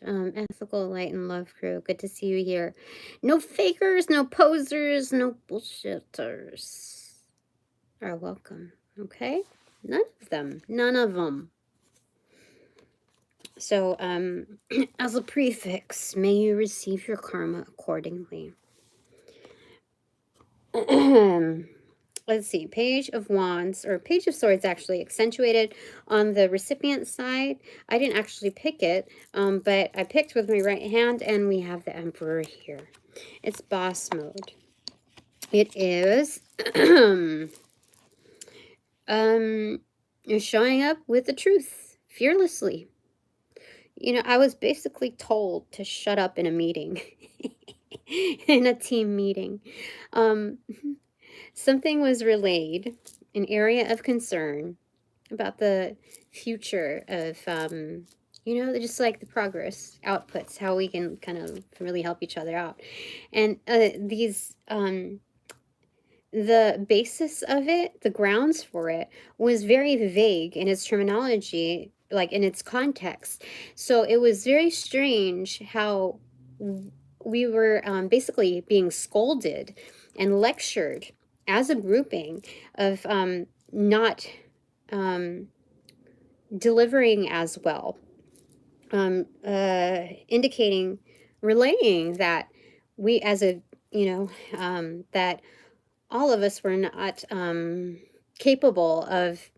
Ethical Light and Love Crew. Good to see you here. No fakers, no posers, no bullshitters are welcome. Okay? None of them. None of them. So, as a prefix, may you receive your karma accordingly. Let's see, Page of Wands, or Page of Swords actually accentuated on the recipient side. I didn't actually pick it, but I picked with my right hand, and we have the Emperor here. It's boss mode. It is you're showing up with the truth fearlessly. You know, I was basically told to shut up in a meeting, in a team meeting. Something was relayed, an area of concern about the future of, you know, just like the progress, outputs, how we can kind of really help each other out. And the basis of it, the grounds for it, was very vague in its terminology, like in its context. So it was very strange how we were basically being scolded and lectured as a grouping of not delivering as well, indicating, relaying that we as a, you know, that all of us were not capable of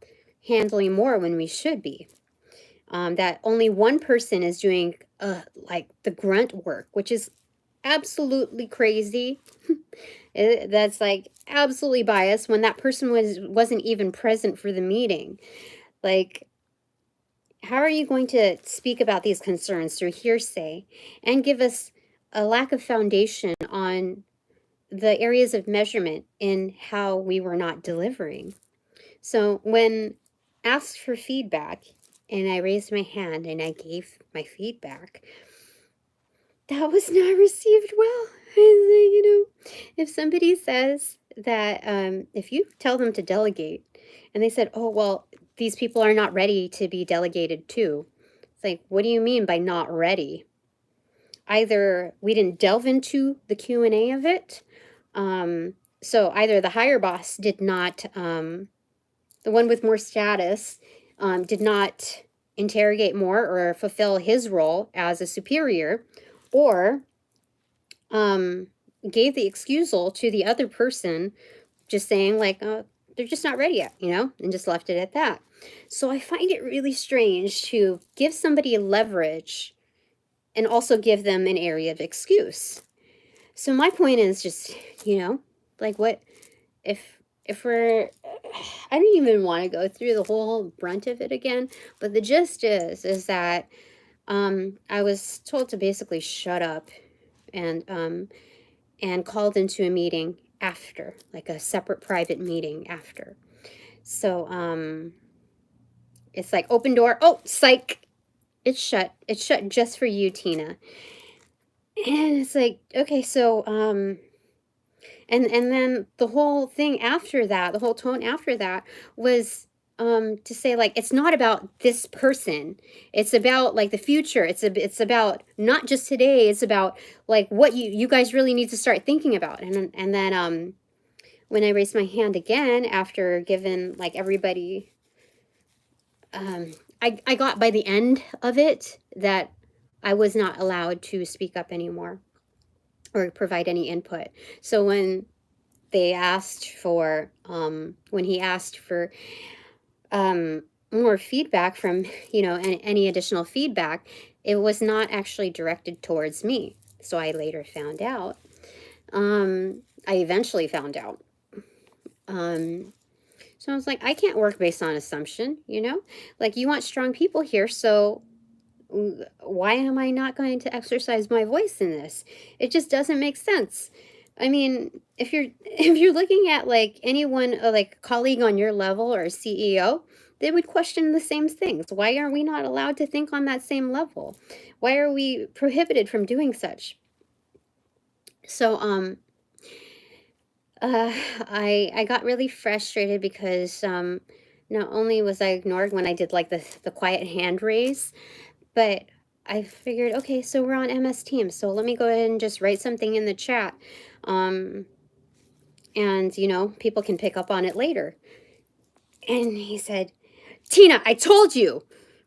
handling more when we should be. That only one person is doing like the grunt work, which is absolutely crazy. That's like absolutely biased when that person wasn't even present for the meeting. Like, how are you going to speak about these concerns through hearsay and give us a lack of foundation on the areas of measurement in how we were not delivering? So when asked for feedback and I raised my hand and I gave my feedback, that was not received well. You know, if somebody says that, if you tell them to delegate and they said, oh, well, these people are not ready to be delegated to. It's like, what do you mean by not ready? Either we didn't delve into the Q&A of it. So either the higher boss did not, the one with more status, did not interrogate more or fulfill his role as a superior, or gave the excusal to the other person, just saying like, they're just not ready yet, you know, and just left it at that. So I find it really strange to give somebody leverage and also give them an area of excuse. So my point is just, you know, like, what if we're, I don't even want to go through the whole brunt of it again, but the gist is that I was told to basically shut up and called into a meeting after, like a separate private meeting after. So it's like open door. Oh, psych. It's shut. It's shut just for you, Tina. And it's like, okay, so and then the whole thing after that, the whole tone after that was to say, like, it's not about this person, it's about like the future, it's about not just today, it's about like what you guys really need to start thinking about. And then when I raised my hand again after giving like everybody, I got by the end of it that I was not allowed to speak up anymore or provide any input. So when they asked for, when he asked for more feedback from, you know, any additional feedback, it was not actually directed towards me. So I later found out. I eventually found out. So I was like, I can't work based on assumption, you know? Like, you want strong people here, so why am I not going to exercise my voice in this? It just doesn't make sense. I mean, if you're looking at like anyone, like colleague on your level or CEO, they would question the same things. Why are we not allowed to think on that same level? Why are we prohibited from doing such? So I got really frustrated because not only was I ignored when I did like the quiet hand raise, but I figured, okay, so we're on MS Teams, so let me go ahead and just write something in the chat. And, you know, people can pick up on it later. And he said, Tina, I told you.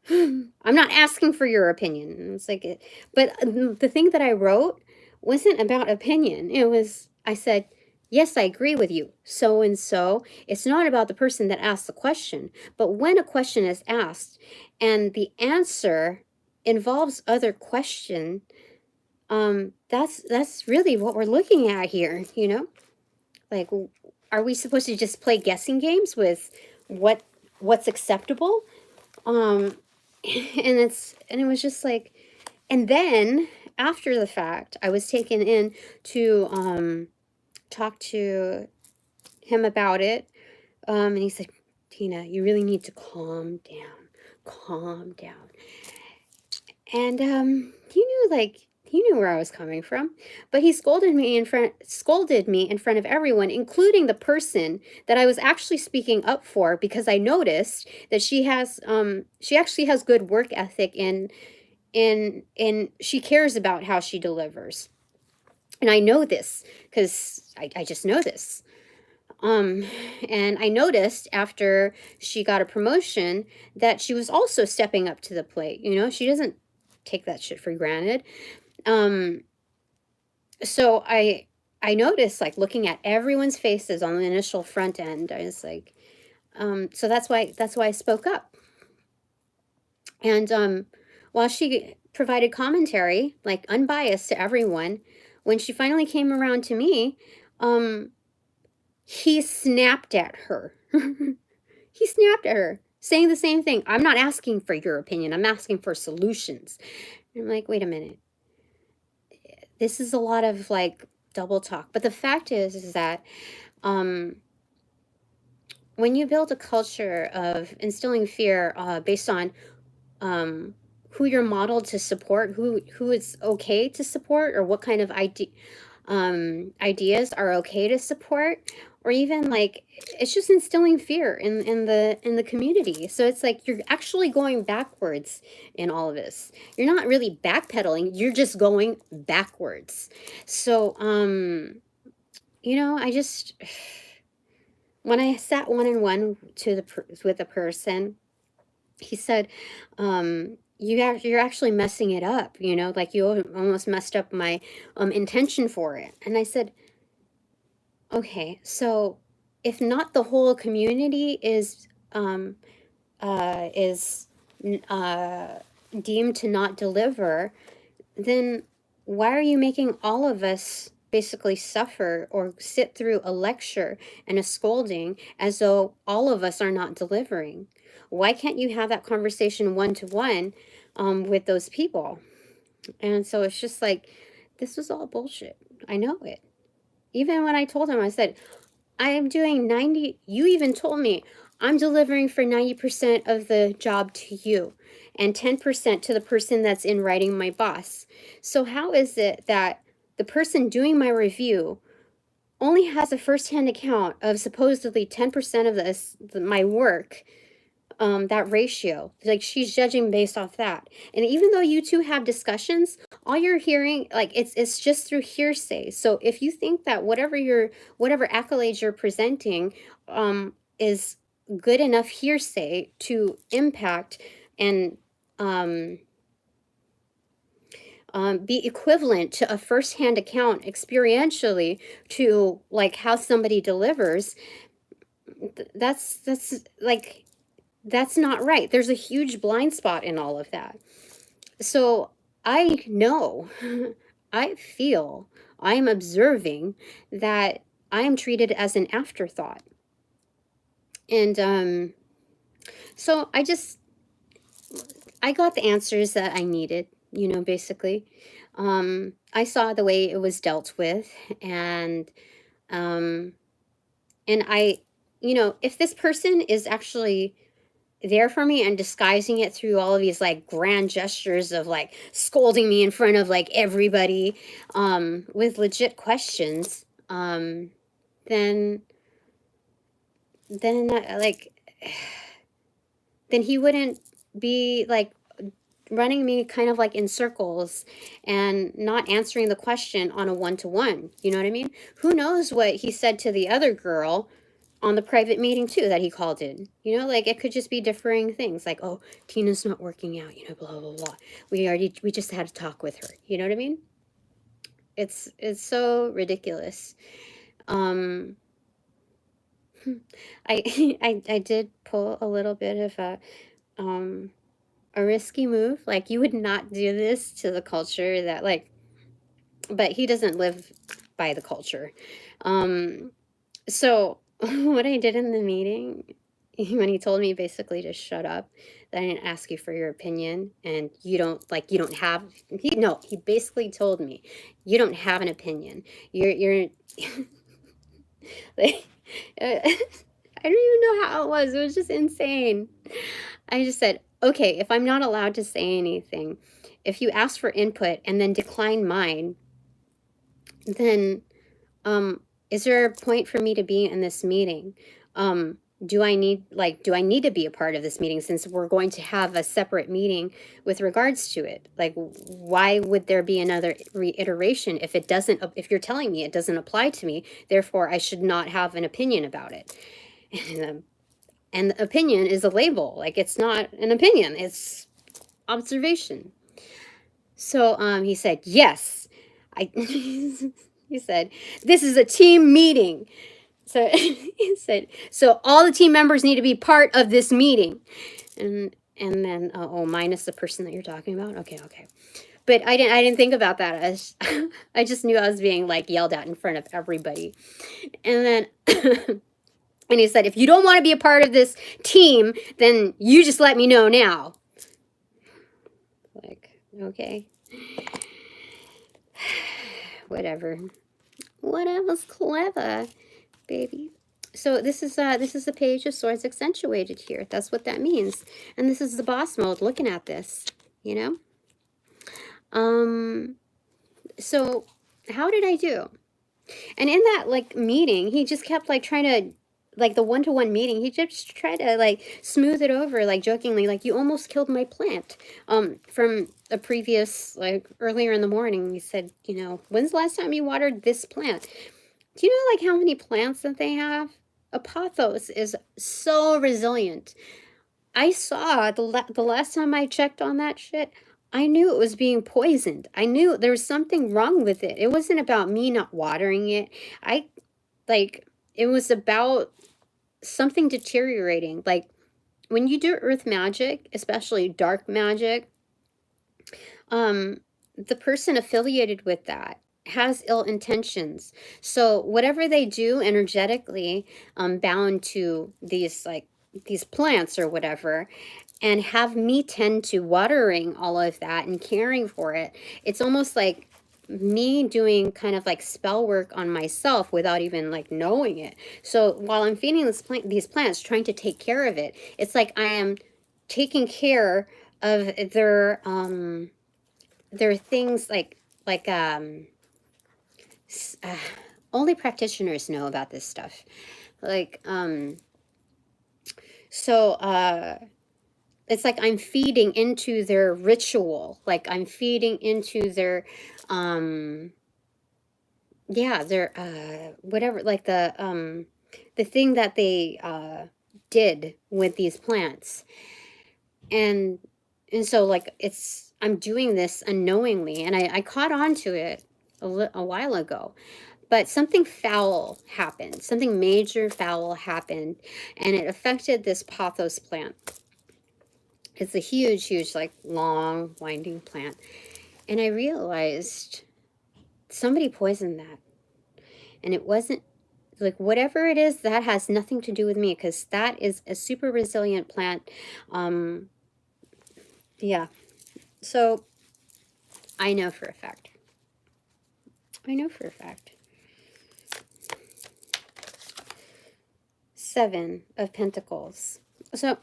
I'm not asking for your opinion. And it's like, but the thing that I wrote wasn't about opinion. It was, I said, yes, I agree with you. So and so. It's not about the person that asked the question, but when a question is asked and the answer involves other question, that's really what we're looking at here, you know? Like, are we supposed to just play guessing games with what's acceptable? And it was just like, and then after the fact, I was taken in to talk to him about it. And he said, Tina, you really need to calm down, calm down. And he knew where I was coming from, but he scolded me in front of everyone, including the person that I was actually speaking up for, because I noticed that she actually has good work ethic and she cares about how she delivers. And I know this because I just know this. And I noticed after she got a promotion that she was also stepping up to the plate. You know, she doesn't take that shit for granted. So I noticed, like, looking at everyone's faces on the initial front end, I was like, so that's why I spoke up. And while she provided commentary, like unbiased to everyone, when she finally came around to me, he snapped at her. He snapped at her, saying the same thing. I'm not asking for your opinion. I'm asking for solutions. And I'm like, wait a minute. This is a lot of like double talk. But the fact is that when you build a culture of instilling fear based on who you're modeled to support, who it's okay to support, or what kind of ideas are okay to support, or even like it's just instilling fear in the community. So it's like you're actually going backwards in all of this. You're not really backpedaling, you're just going backwards. So you know, I just, when I sat one-on-one with a person, he said, you're actually messing it up, you know, like you almost messed up my intention for it. And I said, okay, so if not the whole community is deemed to not deliver, then why are you making all of us basically suffer or sit through a lecture and a scolding as though all of us are not delivering? Why can't you have that conversation one-to-one with those people? And so it's just like, this was all bullshit. I know it. Even when I told him, I said, I am doing 90, you even told me, I'm delivering for 90% of the job to you and 10% to the person that's in writing, my boss. So how is it that the person doing my review only has a first-hand account of supposedly 10% of my work, that ratio? Like, she's judging based off that. And even though you two have discussions, all you're hearing, like, it's just through hearsay. So if you think that whatever accolades you're presenting is good enough hearsay to impact and be equivalent to a first-hand account experientially to like how somebody delivers, that's like, that's not right. There's a huge blind spot in all of that. So I know, I feel, I'm observing that I am treated as an afterthought. And so I got the answers that I needed, you know, basically. I saw the way it was dealt with, and I, you know, if this person is actually there for me and disguising it through all of these like grand gestures of like scolding me in front of like everybody with legit questions, then like then he wouldn't be like running me kind of like in circles and not answering the question on a one-to-one. You know what I mean? Who knows what he said to the other girl on the private meeting too that he called in. You know, like it could just be differing things, like, oh, Tina's not working out, you know, blah blah blah. We just had to talk with her. You know what I mean? It's so ridiculous. I I did pull a little bit of a risky move. Like, you would not do this to the culture that, like, but he doesn't live by the culture. So what I did in the meeting, when he told me basically to shut up, that I didn't ask you for your opinion, and you don't have, he basically told me, you don't have an opinion. You're like, I don't even know how it was. It was just insane. I just said, okay, if I'm not allowed to say anything, if you ask for input and then decline mine, then is there a point for me to be in this meeting? Do I need to be a part of this meeting, since we're going to have a separate meeting with regards to it? Like, why would there be another reiteration if it doesn't, if you're telling me it doesn't apply to me, therefore I should not have an opinion about it? And the opinion is a label. Like, it's not an opinion, it's observation. So he said, yes. He said, this is a team meeting. So he said, so all the team members need to be part of this meeting. And then, oh, minus the person that you're talking about? Okay. But I didn't think about that. I just knew I was being, like, yelled at in front of everybody. And then, and he said, if you don't want to be a part of this team, then you just let me know now. Like, okay. Whatever's clever, baby. So this is the Page of Swords accentuated here. That's what that means. And this is the boss mode looking at this, you know? So how did I do? And in that, like, meeting, he just kept, like, trying to, like, the one-to-one meeting, he just tried to, like, smooth it over, like, jokingly, like, you almost killed my plant. From a previous, like, earlier in the morning, he said, you know, when's the last time you watered this plant? Do you know, like, how many plants that they have? Apothos is so resilient. I saw the last time I checked on that shit, I knew it was being poisoned. I knew there was something wrong with it. It wasn't about me not watering it. It was about something deteriorating. Like, when you do earth magic, especially dark magic, the person affiliated with that has ill intentions. So whatever they do energetically, bound to these, like, these plants or whatever, and have me tend to watering all of that and caring for it, it's almost like me doing kind of like spell work on myself without even, like, knowing it. So while I'm feeding these plants, trying to take care of it, it's like I am taking care of their things, only practitioners know about this stuff. Like, it's like I'm feeding into their ritual. Like, I'm feeding into their, their, whatever, like the thing that they, did with these plants. And so, like, I'm doing this unknowingly, and I caught on to it a while ago. But something foul happened. Something major foul happened, and it affected this pothos plant. It's a huge, like, long, winding plant. And I realized somebody poisoned that. And it wasn't, like, whatever it is, that has nothing to do with me, because that is a super resilient plant. Yeah. So I know for a fact. 7 of Pentacles. So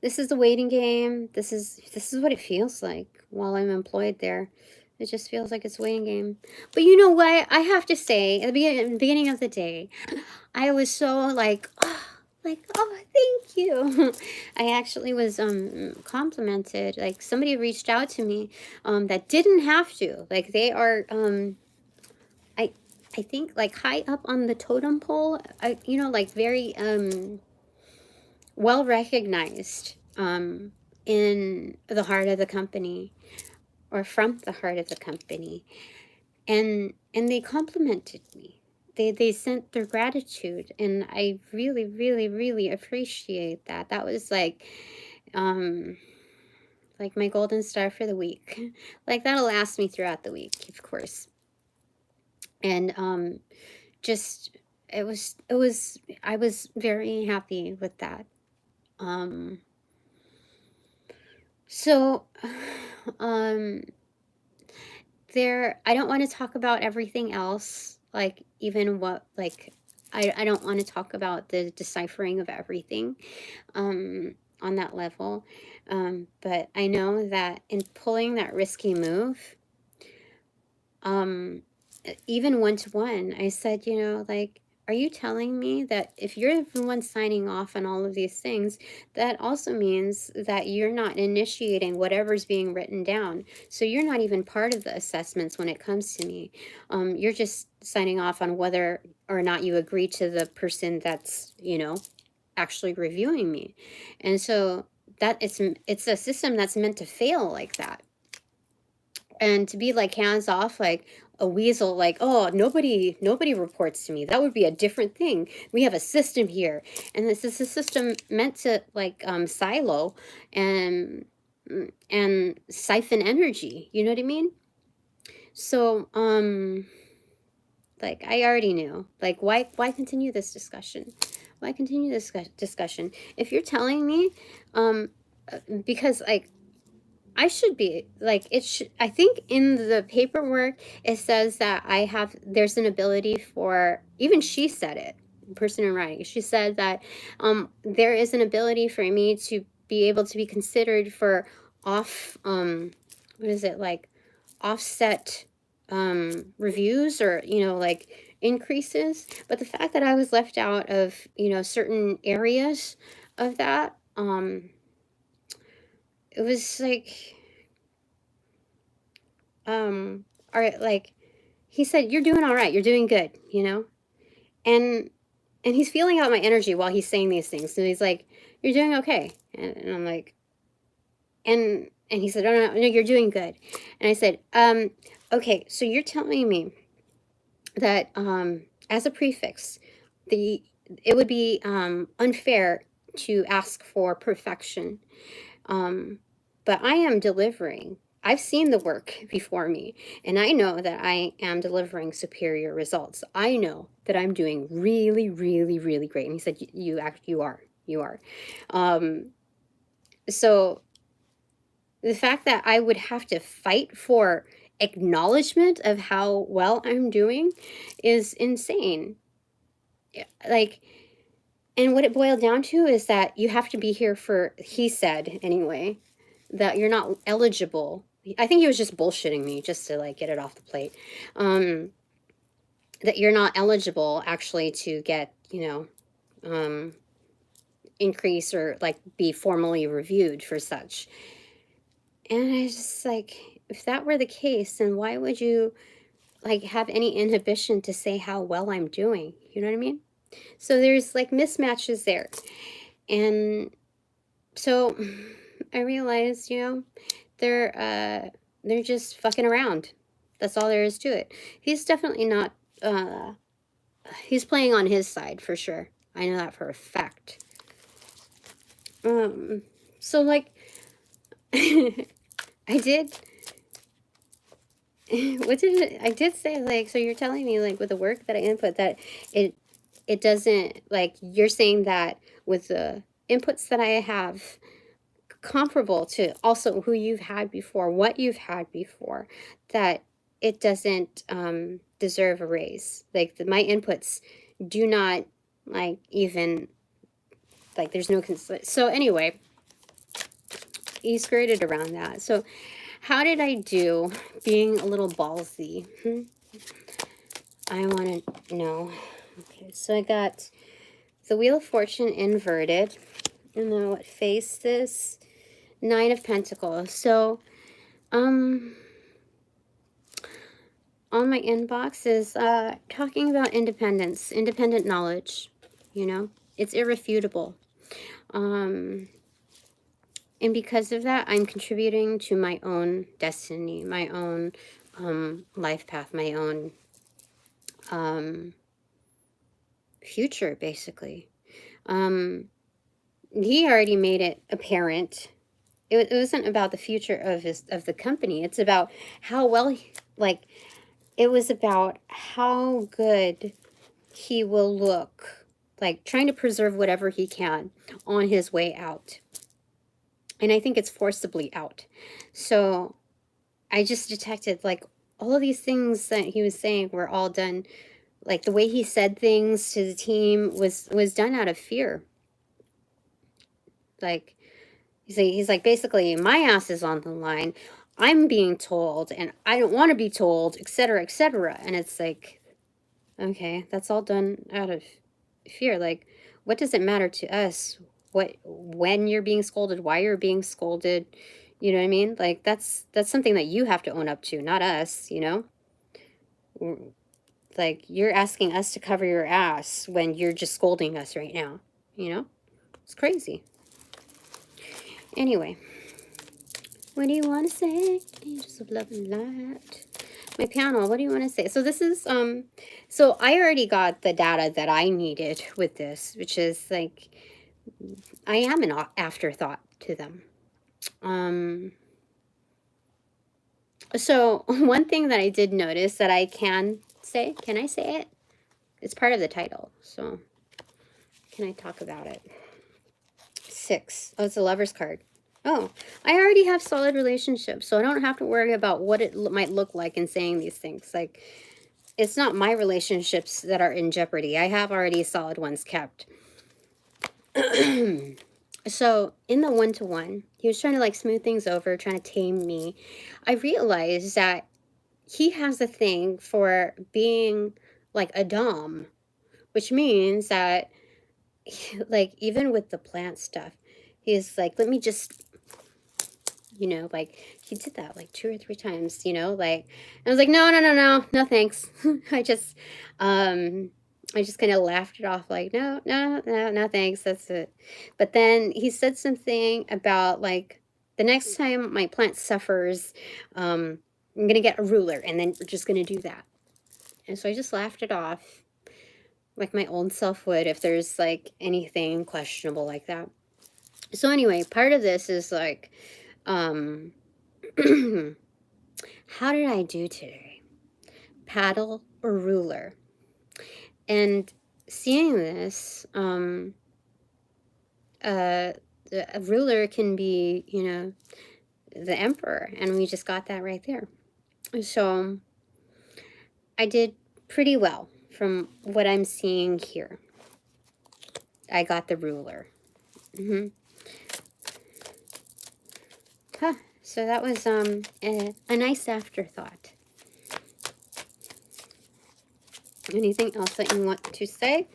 this is the waiting game. This is what it feels like while I'm employed there. It just feels like it's a waiting game. But you know what? I have to say, at the beginning of the day, I was so, like, oh, Like, oh, thank you. I actually was complimented. Like, somebody reached out to me that didn't have to. Like, they are I think like high up on the totem pole. You know, like very well recognized in the heart of the company, or from the heart of the company, and they complimented me. They sent their gratitude, and I really, really, really appreciate that. That was like my golden star for the week. Like, that'll last me throughout the week, of course. And just it was I was very happy with that. So there, I don't want to talk about everything else, like even what, like I don't want to talk about the deciphering of everything on that level, but I know that in pulling that risky move, even one-to-one, I said, you know, like, are you telling me that if you're the one signing off on all of these things, that also means that you're not initiating whatever's being written down? So you're not even part of the assessments when it comes to me. You're just signing off on whether or not you agree to the person that's, you know, actually reviewing me. And so that it's a system that's meant to fail like that. And to be like hands off, like a weasel, like, oh, nobody reports to me, that would be a different thing. We have a system here, and this is a system meant to like silo and siphon energy, you know what I mean? So like, I already knew, like, why continue this discussion? Why continue this discussion if you're telling me because like I should be like, it should, I think in the paperwork it says that there's an ability for, even she said it, the person in writing, she said that there is an ability for me to be able to be considered for what is it, like offset reviews, or, you know, like increases. But the fact that I was left out of, you know, certain areas of that, it was like, or like, he said, you're doing all right, you're doing good, you know? And he's feeling out my energy while he's saying these things. So he's like, you're doing okay. And I'm like, and he said, oh, no, you're doing good. And I said, okay, so you're telling me that as a prefix, it would be unfair to ask for perfection. But I am delivering. I've seen the work before me, and I know that I am delivering superior results. I know that I'm doing really, really, really great. And he said, you are. So the fact that I would have to fight for acknowledgement of how well I'm doing is insane. Like, and what it boiled down to is that you have to be here for, he said anyway, that you're not eligible. I think he was just bullshitting me just to like get it off the plate. That you're not eligible actually to get, you know, increase or like be formally reviewed for such. And I just like, if that were the case, then why would you like have any inhibition to say how well I'm doing? You know what I mean? So there's like mismatches there. And so I realized, you know, they're just fucking around. That's all there is to it. He's definitely not, he's playing on his side for sure. I know that for a fact. So like, I did, I did say, like, so you're telling me, like, with the work that I input, that it doesn't, like, you're saying that with the inputs that I have comparable to also who you've had before, what you've had before, that it doesn't deserve a raise. Like, my inputs do not, like, even, like, there's no, so anyway, he skirted around that. So how did I do being a little ballsy? I want to know. Okay, so I got the Wheel of Fortune inverted. And then what face this? 9 of Pentacles. So, on my inbox is talking about independence, independent knowledge, you know, it's irrefutable. And because of that, I'm contributing to my own destiny, my own life path, my own future, basically. He already made it apparent. It wasn't about the future of the company. It's about how well, it was about how good he will look, like trying to preserve whatever he can on his way out. And I think it's forcibly out. So I just detected, like, all of these things that he was saying were all done, like the way he said things to the team was done out of fear. Like, he's like, basically, my ass is on the line. I'm being told, and I don't want to be told, etc., etc. And it's like, okay, that's all done out of fear. Like, what does it matter to us? When you're being scolded, why you're being scolded? You know what I mean? Like, that's something that you have to own up to, not us, you know? Like, you're asking us to cover your ass when you're just scolding us right now, you know? It's crazy. Anyway, what do you want to say? Angels of love and light. My panel, what do you want to say? So this is, so I already got the data that I needed with this, which is like, I am an afterthought to them. So one thing that I did notice that I can say, can I say it? It's part of the title, so can I talk about it? 6. Oh, it's a Lover's card. Oh, I already have solid relationships, so I don't have to worry about what it might look like in saying these things. Like, it's not my relationships that are in jeopardy. I have already solid ones kept. So, in the one-to-one, he was trying to, like, smooth things over, trying to tame me. I realized that he has a thing for being, like, a dom, which means that, like, even with the plant stuff, he's like, let me just, you know, like, he did that like 2 or 3 times, you know, like, I was like, no, thanks. I just kind of laughed it off, like, no, thanks, that's it. But then he said something about, like, the next time my plant suffers, I'm gonna get a ruler, and then we're just gonna do that. And so I just laughed it off, like my old self would, if there's, like, anything questionable like that. So anyway, part of this is, like, how did I do today? Paddle or ruler? And seeing this, a ruler can be, you know, the emperor, and we just got that right there. So I did pretty well from what I'm seeing here. I got the ruler. Huh. So that was a nice afterthought. Anything else that you want to say?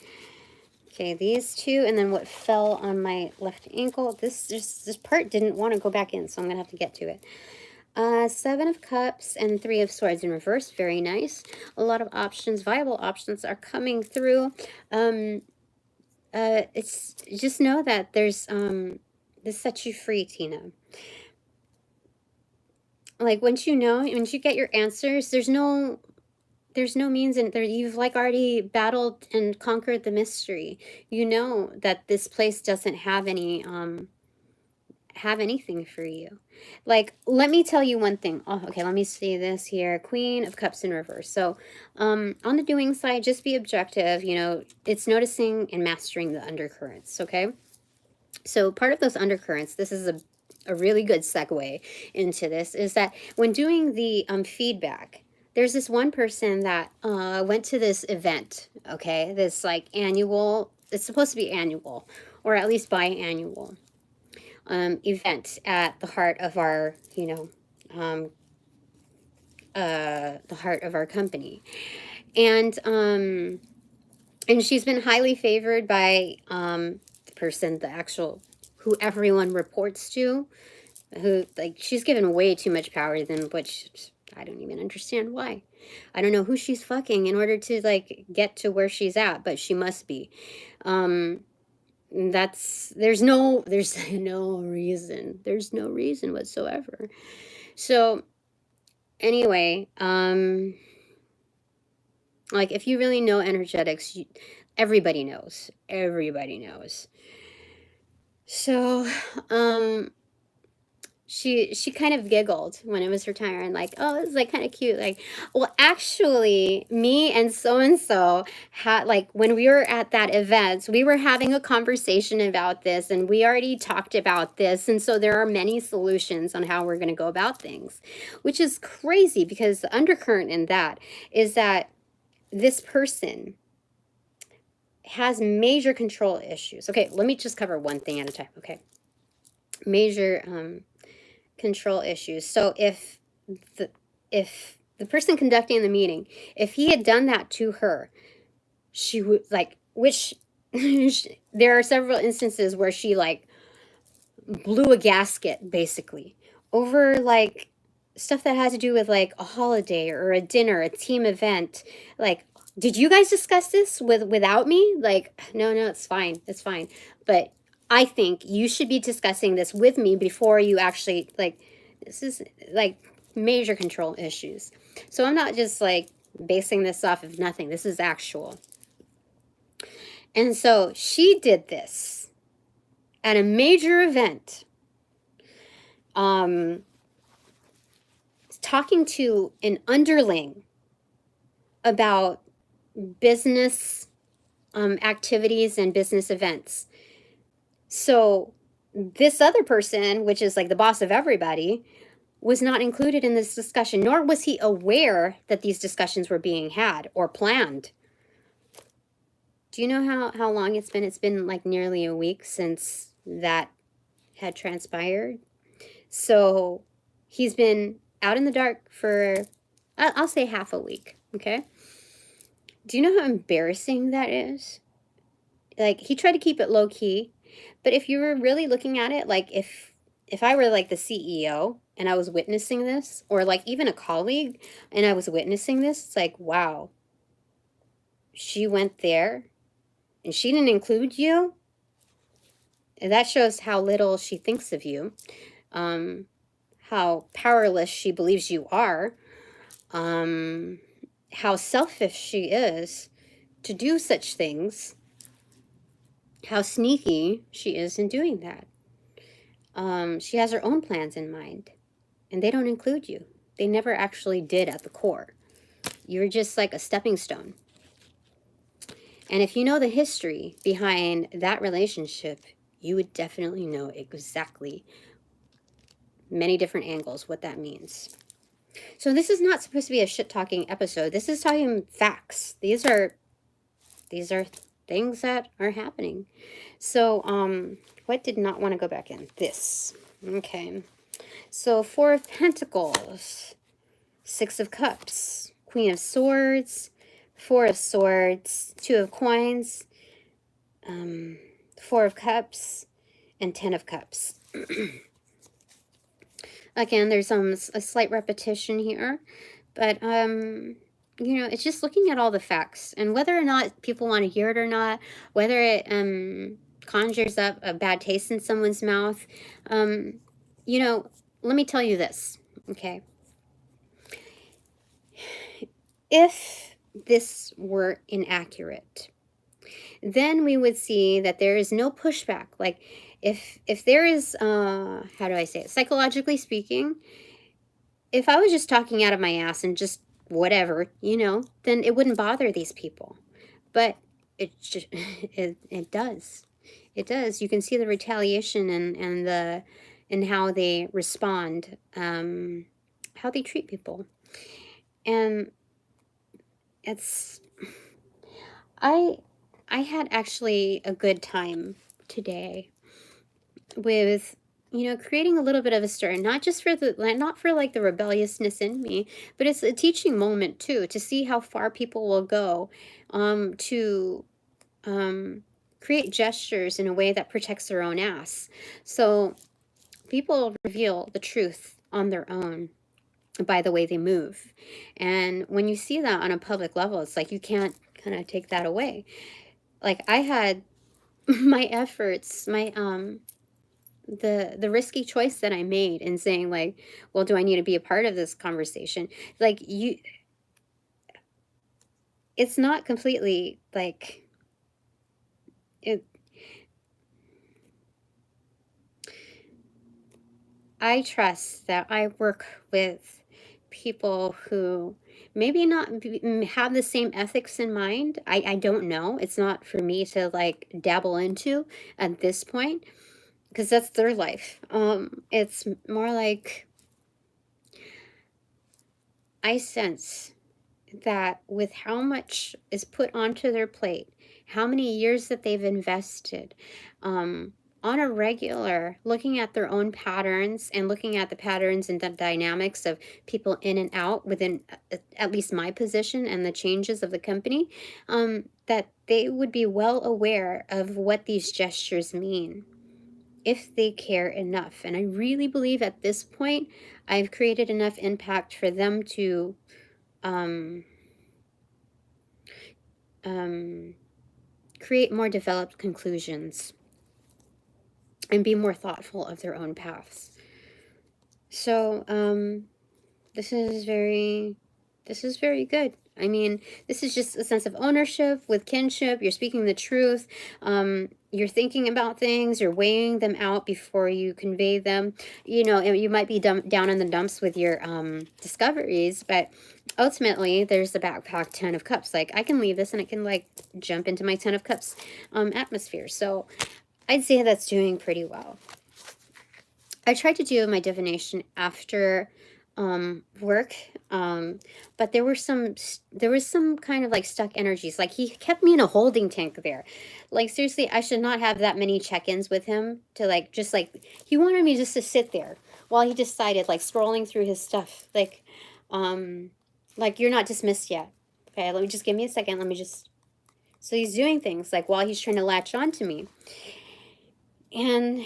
Okay, these two, and then what fell on my left ankle. This part didn't want to go back in, so I'm gonna have to get to it. 7 of Cups and 3 of Swords in reverse. Very nice. A lot of options, viable options are coming through. It's just know that there's this sets you free, Tina. Like, once you get your answers, there's no means in there. You've, like, already battled and conquered the mystery. You know that this place doesn't have any have anything for you. Like, let me tell you one thing. Oh, okay, let me see this here. Queen of Cups in reverse. So on the doing side, just be objective. You know, it's noticing and mastering the undercurrents. Okay, so part of those undercurrents, this is a really good segue into this, is that when doing the feedback, there's this one person that went to this event, okay, this, like, annual, it's supposed to be annual, or at least biannual event at the heart of our, you know, the heart of our company. And And she's been highly favored by the person, who everyone reports to, who, like, she's given way too much power than which I don't even understand why. I don't know who she's fucking in order to, like, get to where she's at, but she must be. There's no reason. There's no reason whatsoever. So anyway, like, if you really know energetics, everybody knows. Everybody knows. So, she kind of giggled when it was her time, and like, oh, it's like kind of cute. Like, well, actually, me and so had, like, when we were at that event, we were having a conversation about this, and we already talked about this, and so there are many solutions on how we're going to go about things, which is crazy because the undercurrent in that is that this person has major control issues. Okay, let me just cover one thing at a time. Okay, major control issues. So if the person conducting the meeting, if he had done that to her, she would, like, which there are several instances where she, like, blew a gasket basically over, like, stuff that had to do with, like, a holiday or a dinner, a team event. Like, did you guys discuss this without me? Like, no, it's fine. It's fine. But I think you should be discussing this with me before you actually, like, this is, like, major control issues. So I'm not just, like, basing this off of nothing. This is actual. And so she did this at a major event, talking to an underling about business activities and business events. So this other person, which is like the boss of everybody, was not included in this discussion, nor was he aware that these discussions were being had or planned. Do you know how long it's been? It's been like nearly a week since that had transpired. So he's been out in the dark for, I'll say, half a week, okay? Do you know how embarrassing that is? Like, he tried to keep it low-key, but if you were really looking at it, like, if I were, like, the CEO and I was witnessing this, or, like, even a colleague and I was witnessing this, it's like, wow, she went there and she didn't include you? And that shows how little she thinks of you, how powerless she believes you are, how selfish she is to do such things, how sneaky she is in doing that. She has her own plans in mind, and they don't include you. They never actually did at the core. You're just like a stepping stone. And if you know the history behind that relationship, you would definitely know exactly, many different angles, what that means. So this is not supposed to be a shit-talking episode. This is talking facts. These are things that are happening. So, what did not want to go back in? This. Okay. So, 4 of Pentacles, 6 of Cups, Queen of Swords, 4 of Swords, 2 of Coins, 4 of Cups, and 10 of Cups. Again, there's a slight repetition here, but you know, it's just looking at all the facts and whether or not people want to hear it or not, whether it conjures up a bad taste in someone's mouth. You know, let me tell you this, okay? If this were inaccurate, then we would see that there is no pushback. Like, if there is, how do I say it? Psychologically speaking, if I was just talking out of my ass and just whatever, you know, then it wouldn't bother these people. But it just, it does. It does. You can see the retaliation and how they respond, how they treat people. And it's, I had actually a good time today with, you know, creating a little bit of a stir, not just for not for like the rebelliousness in me, but it's a teaching moment too, to see how far people will go, to create gestures in a way that protects their own ass. So people reveal the truth on their own by the way they move. And when you see that on a public level, it's like you can't kind of take that away. Like I had my efforts, my the risky choice that I made in saying like, well, do I need to be a part of this conversation? Like it's not completely like it. I trust that I work with people who maybe not have the same ethics in mind. I don't know. It's not for me to like dabble into at this point because that's their life. It's more like I sense that with how much is put onto their plate, how many years that they've invested, on a regular, looking at their own patterns and looking at the patterns and the dynamics of people in and out within at least my position and the changes of the company, that they would be well aware of what these gestures mean if they care enough. And I really believe at this point, I've created enough impact for them to create more developed conclusions and be more thoughtful of their own paths. So this is very good. I mean, this is just a sense of ownership with kinship. You're speaking the truth. You're thinking about things. You're weighing them out before you convey them. You know, you might be down in the dumps with your discoveries, but ultimately there's the backpack 10 of cups. Like I can leave this and I can like jump into my 10 of cups atmosphere. So I'd say that's doing pretty well. I tried to do my divination after work, but there was some kind of like stuck energies. Like he kept me in a holding tank there. Like seriously, I should not have that many check-ins with him to like just like he wanted me just to sit there while he decided like scrolling through his stuff. Like you're not dismissed yet. Okay, let me just give me a second. Let me just. So he's doing things like while he's trying to latch on to me. And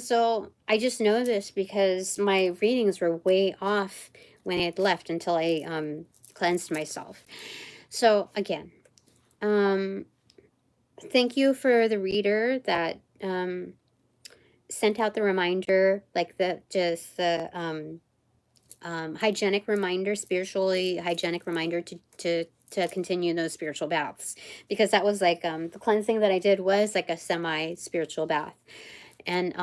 so I just know this because my readings were way off when I had left until I cleansed myself. So again, thank you for the reader that sent out the reminder, like the hygienic reminder, spiritually hygienic reminder to continue those spiritual baths, because that was like the cleansing that I did was like a semi-spiritual bath, and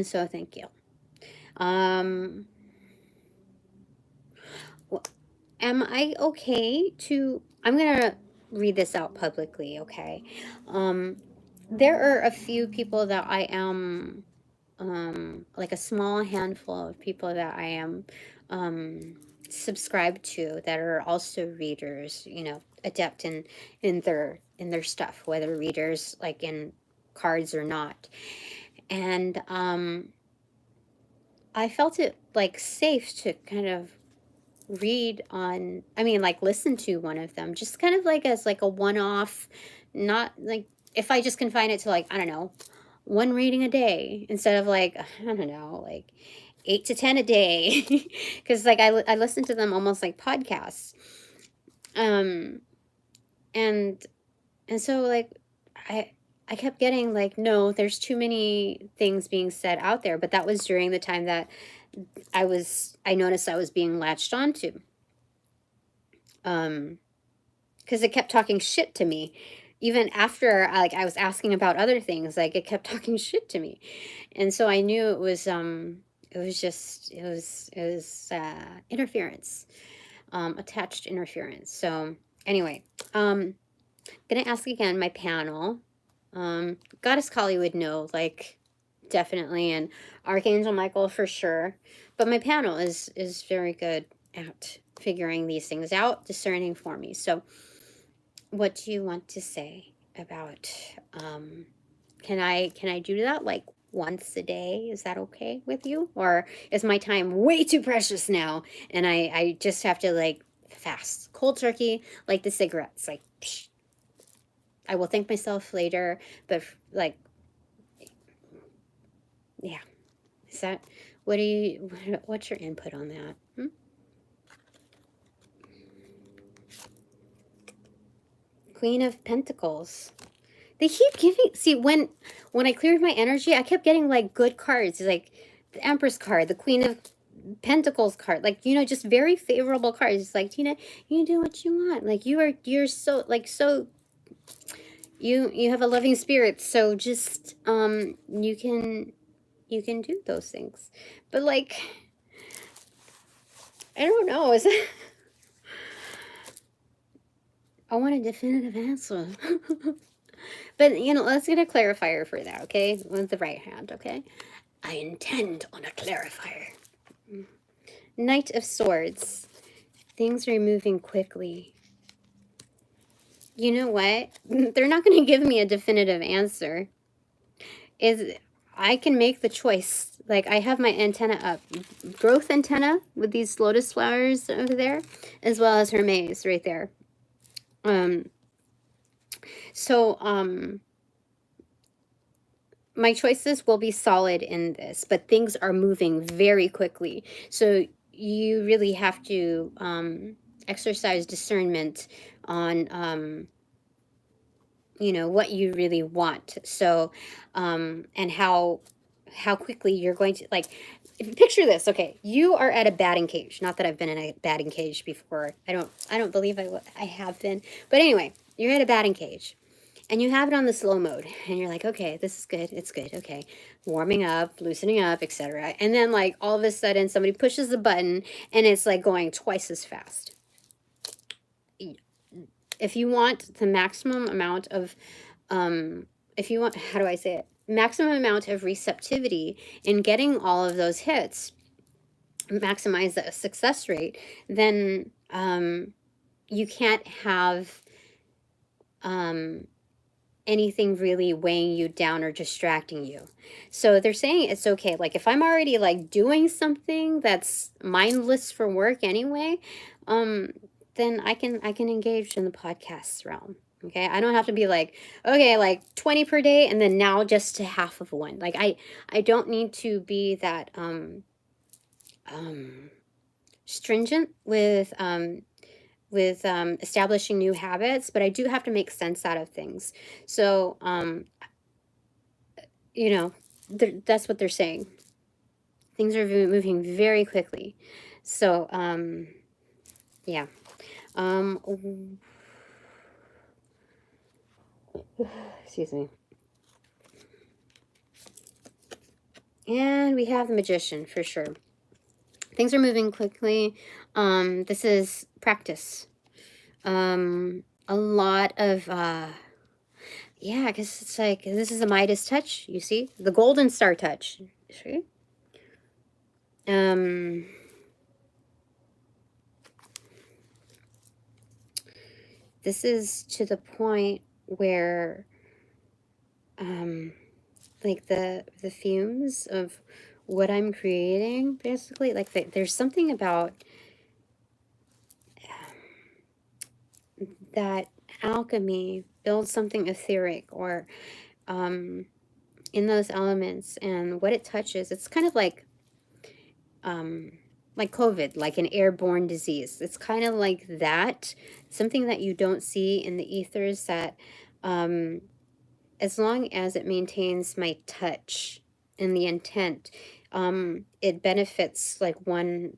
so thank you. Am I okay to? I'm gonna read this out publicly, okay? There are a few people that I am like a small handful of people that I am subscribed to that are also readers, you know, adept in their stuff, whether readers like in cards or not. And I felt it like safe to kind of read on, I mean, like listen to one of them, just kind of like as like a one-off, not like if I just confine it to like, I don't know, one reading a day instead of like, I don't know, like 8 to 10 a day, because like I listen to them almost like podcasts, and so like I kept getting like, no, there's too many things being said out there, but that was during the time that I noticed I was being latched onto, because it kept talking shit to me. Even after I was asking about other things, like it kept talking shit to me. And so I knew it was interference, attached interference. So anyway, gonna ask again my panel. Goddess Kali would know, like definitely, and Archangel Michael for sure. But my panel is very good at figuring these things out, discerning for me. So what do you want to say about can I do that like once a day? Is that okay with you? Or is my time way too precious now and I just have to like fast. Cold turkey, like the cigarettes, like, psh, I will thank myself later, but like, yeah. Is that, what's your input on that? Hmm? Queen of Pentacles. They keep giving, see, when I cleared my energy, I kept getting like good cards, like the Empress card, the Queen of Pentacles card, like, you know, just very favorable cards. It's like, Tina, you do what you want. Like, you're so, like, so, you have a loving spirit, so just, you can do those things. But like, I don't know, is it, I want a definitive answer. But, you know, let's get a clarifier for that, okay? With the right hand, okay? I intend on a clarifier. Knight of Swords. Things are moving quickly. You know what? They're not going to give me a definitive answer. I can make the choice. Like, I have my antenna up. Growth antenna with these lotus flowers over there, as well as her maze right there. My choices will be solid in this, but things are moving very quickly. So you really have to exercise discernment on, you know, what you really want. So, and how quickly you're going to, like, picture this. Okay, you are at a batting cage. Not that I've been in a batting cage before. I don't believe I have been. But anyway, you're at a batting cage. And you have it on the slow mode, and you're like, okay, this is good, it's good, okay. Warming up, loosening up, etc. And then, like, all of a sudden, somebody pushes the button, and it's, like, going twice as fast. If you want the maximum amount of, if you want, how do I say it? Maximum amount of receptivity in getting all of those hits, maximize the success rate, then you can't have anything really weighing you down or distracting you. So they're saying it's okay. Like, if I'm already, like, doing something that's mindless for work anyway, then I can engage in the podcast realm. Okay, I don't have to be like, okay, like 20 per day, and then now just to half of one. Like, I don't need to be that stringent with establishing new habits, but I do have to make sense out of things. So, you know, that's what they're saying. Things are moving very quickly. So, yeah. Excuse me. And we have the Magician for sure. Things are moving quickly. This is practice. A lot of, yeah, I guess it's like, this is a Midas touch, you see? The golden star touch. See? This is to the point where, like, the fumes of what I'm creating, basically, like, there's something about that alchemy builds something etheric, or in those elements, and what it touches, it's kind of like COVID, like an airborne disease. It's kind of like that, something that you don't see in the ethers, that as long as it maintains my touch and the intent, it benefits, like, one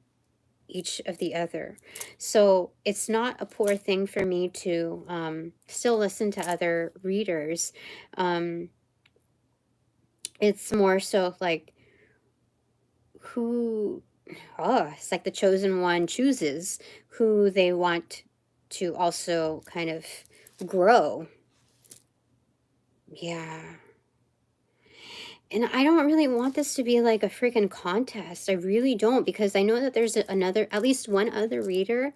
each of the other. So it's not a poor thing for me to still listen to other readers. It's more so like it's like the chosen one chooses who they want to also kind of grow. Yeah. And I don't really want this to be like a freaking contest. I really don't, because I know that there's at least one other reader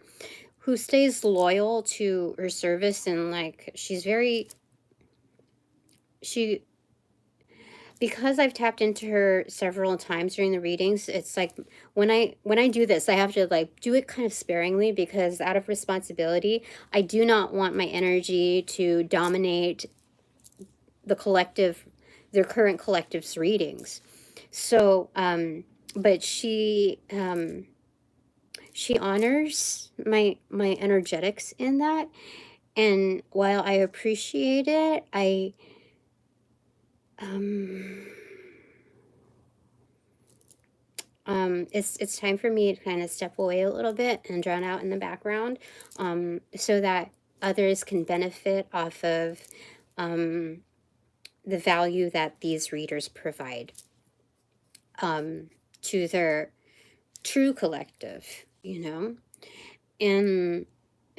who stays loyal to her service, and, like, she's very, because I've tapped into her several times during the readings, it's like when I do this, I have to like do it kind of sparingly, because out of responsibility, I do not want my energy to dominate the collective, their current collective's readings. So, but she honors my energetics in that, and while I appreciate it, it's time for me to kind of step away a little bit and drown out in the background, so that others can benefit off of the value that these readers provide to their true collective, you know? And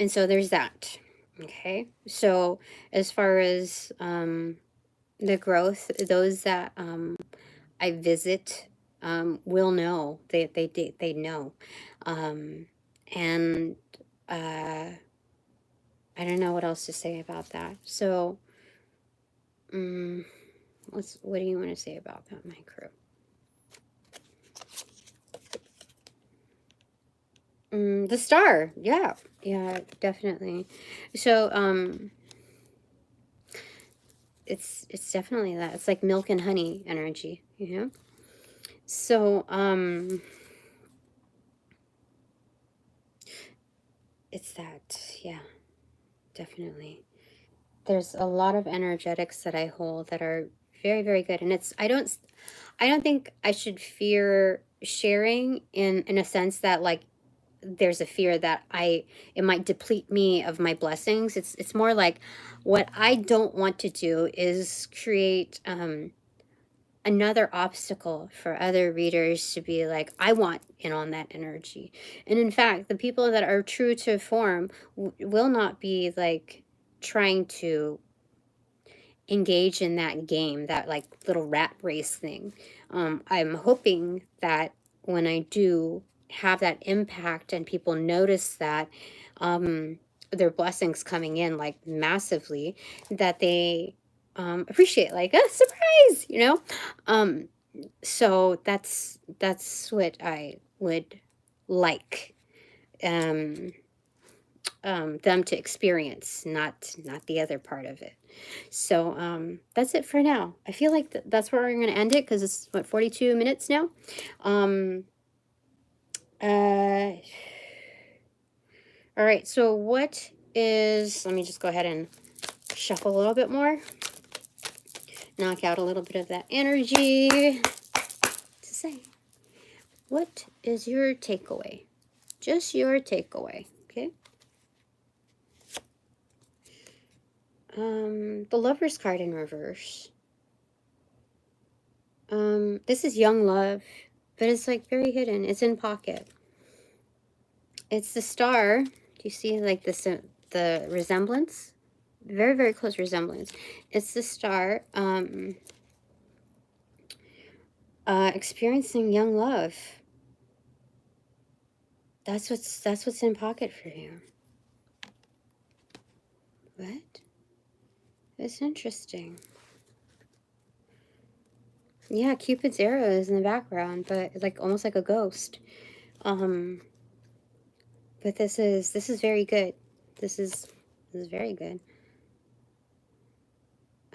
so there's that. Okay. So as far as the growth, those that I visit will know. They know. And I don't know what else to say about that. So what do you want to say about that, my crew? The star. Yeah, definitely. So it's definitely that. It's like milk and honey energy, you know? So it's that, yeah, definitely. There's a lot of energetics that I hold that are very, very good. And it's, I don't think I should fear sharing in a sense that like there's a fear that it might deplete me of my blessings. It's more like what I don't want to do is create another obstacle for other readers to be like, I want in on that energy. And in fact, the people that are true to form will not be like trying to engage in that game, that like little rat race thing. I'm hoping that when I do have that impact and people notice that their blessings coming in like massively, that they appreciate, like a surprise, you know. So that's what I would like them to experience, not the other part of it. So that's it for now. I feel like that's where we're going to end it, because it's what, 42 minutes now. All right, so what is, let me just go ahead and shuffle a little bit more, knock out a little bit of that energy to say, what is your takeaway? Just your takeaway, okay? The Lover's card in reverse. This is young love, but it's like very hidden. It's in pocket. It's the star. Do you see like the resemblance? Very, very close resemblance. It's the star experiencing young love. That's what's in pocket for you. What? It's interesting. Yeah, Cupid's arrow is in the background, but like almost like a ghost. But this is very good. This is very good.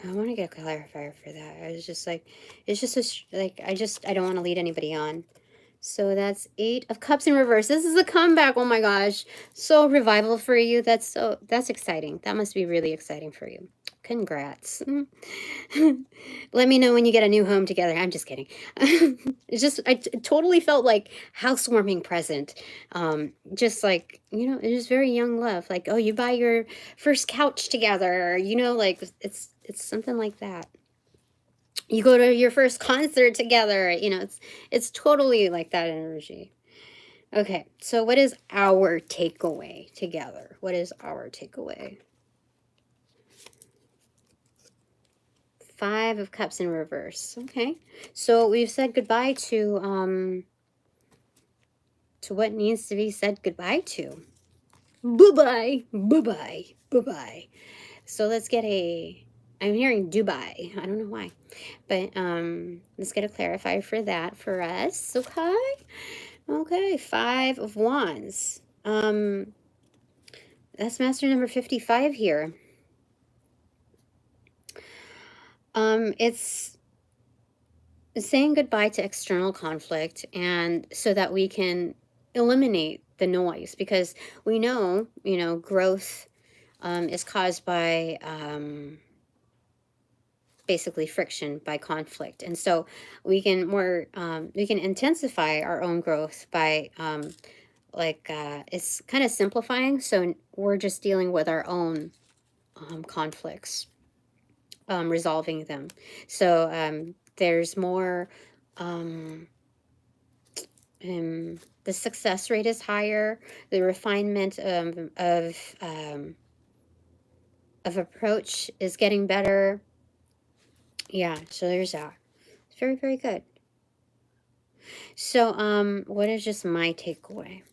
I want to get a clarifier for that. I was just like, it's just like, I don't want to lead anybody on. So that's 8 of Cups in reverse. This is a comeback. Oh my gosh. So revival for you. That's exciting. That must be really exciting for you. Congrats. Let me know when you get a new home together. I'm just kidding. It's just, I totally felt like housewarming present. Just like, you know, it is very young love. Like, oh, you buy your first couch together, you know, like it's something like that. You go to your first concert together, you know, it's totally like that energy. Okay, so what is our takeaway together? What is our takeaway? 5 of Cups in reverse. Okay, so we've said goodbye to what needs to be said goodbye to. Bye-bye, bye-bye, bye-bye. So let's get a I'm hearing Dubai. I don't know why. But let's get a clarifier for that for us. Okay. Okay. 5 of Wands. That's master number 55 here. It's saying goodbye to external conflict, and so that we can eliminate the noise, because we know, you know, growth is caused by basically friction, by conflict. And so we can we can intensify our own growth by it's kind of simplifying. So we're just dealing with our own conflicts, resolving them. So there's more, the success rate is higher, the refinement of approach is getting better. Yeah, so there's that. It's very, very good. So what is just my takeaway?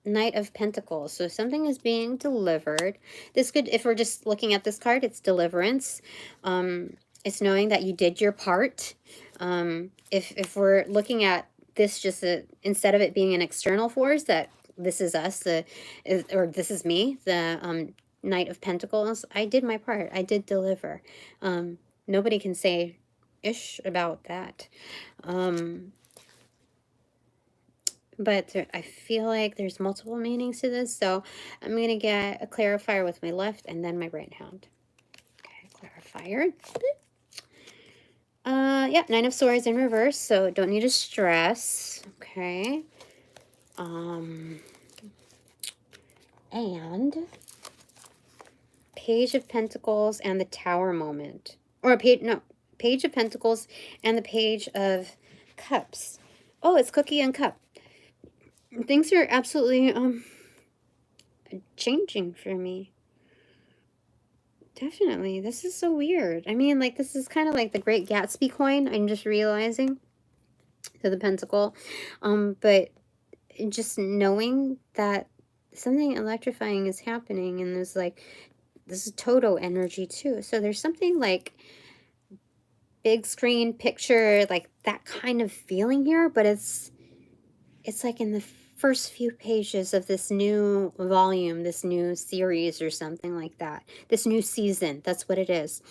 Knight of Pentacles. So something is being delivered. This could, if we're just looking at this card, it's deliverance. It's knowing that you did your part. If we're looking at this just instead of it being an external force, that this is us, or this is me, the Knight of Pentacles, I did my part. I did deliver. Nobody can say ish about that. But I feel like there's multiple meanings to this, so I'm going to get a clarifier with my left and then my right hand. Okay, clarifier. Yeah, 9 of Swords in reverse, so don't need to stress. Okay. And Page of Pentacles and the Tower moment. Or Page of Pentacles and the Page of Cups. Oh, it's Cookie and Cup. Things are absolutely changing for me. Definitely. This is so weird. I mean, like, this is kind of like the Great Gatsby coin, I'm just realizing, to the pentacle. But just knowing that something electrifying is happening, and there's like, this is Toto energy too. So there's something like big screen picture, like that kind of feeling here, but it's like in the first few pages of this new volume, this new series or something like that, this new season. That's what it is.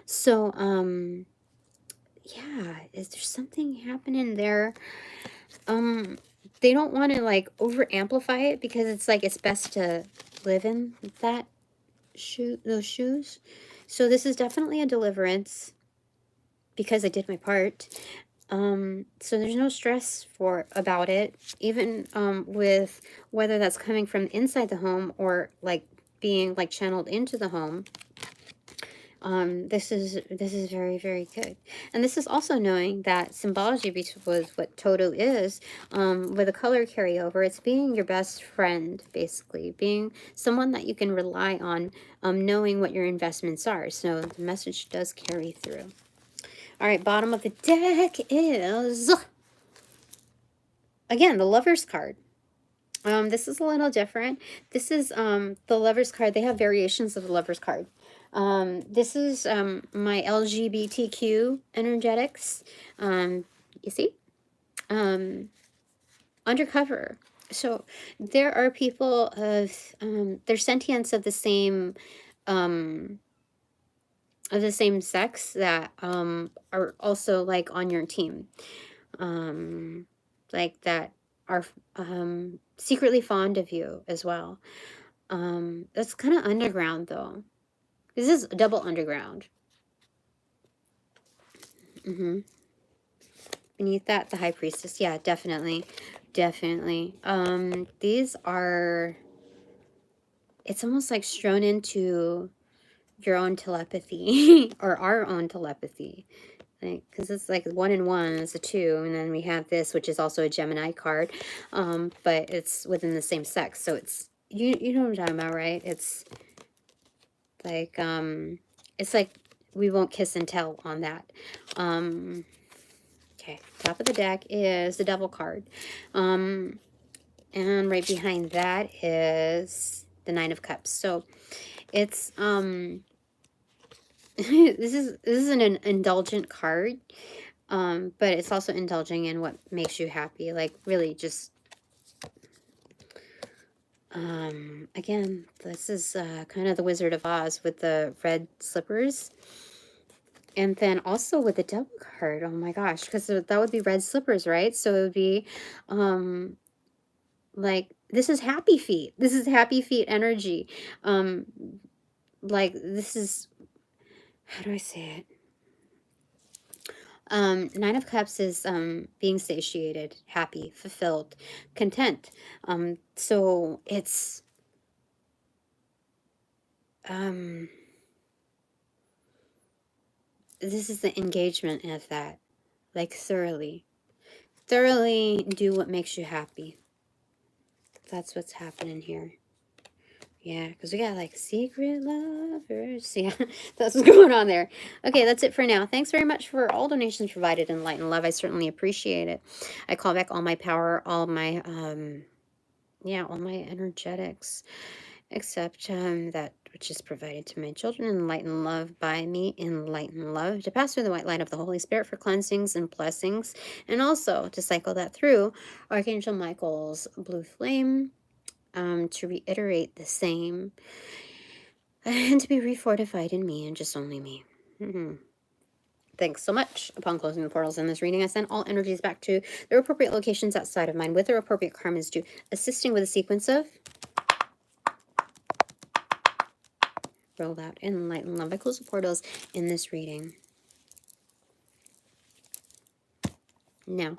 So yeah, is there something happening there? They don't want to like over amplify it, because it's like it's best to live in those shoes. So this is definitely a deliverance, because I did my part. So there's no stress about it, even with whether that's coming from inside the home or like being like channeled into the home. This is very, very good. And this is also knowing that symbology with what Toto is, with a color carryover, it's being your best friend, basically, being someone that you can rely on, knowing what your investments are. So the message does carry through. All right, bottom of the deck is, again, the Lover's card. This is a little different. This is the Lover's card. They have variations of the Lover's card. This is my LGBTQ energetics. You see? Undercover. So there are people of, they're sentients of the same sex that are also like on your team, like that are secretly fond of you as well. That's kind of underground though. This is double underground. Beneath that, the High Priestess. Yeah, definitely. These are, it's almost like strewn into your own telepathy or our own telepathy, like, because it's like 1 and 1 is a 2, and then we have this, which is also a Gemini card, but it's within the same sex, so it's, you know what I'm talking about, right? It's like we won't kiss and tell on that. Okay, top of the deck is the Devil card, and And right behind that is the Nine of Cups. So it's this is an indulgent card, but it's also indulging in what makes you happy. Like really just again, this is kind of the Wizard of Oz with the red slippers. And then also with the Devil card, oh my gosh, because that would be red slippers, right? So it would be like, this is happy feet. This is happy feet energy. Like this is, how do I say it? Nine of Cups is being satiated, happy, fulfilled, content. So it's this is the engagement of that. Like thoroughly do what makes you happy. That's what's happening here. Yeah, because we got like secret lovers. Yeah, that's what's going on there. Okay, that's it for now. Thanks very much for all donations provided in light and love. I certainly appreciate it. I call back all my power, all my, yeah, all my energetics, except that which is provided to my children in light and love by me in light and love, to pass through the white light of the Holy Spirit for cleansings and blessings, and also to cycle that through Archangel Michael's blue flame, to reiterate the same, and to be refortified in me and just only me. Thanks so much. Upon closing the portals in this reading, I send all energies back to their appropriate locations outside of mine with their appropriate karmas due, assisting with a sequence of roll out in light and love. I close the portals in this reading. Now.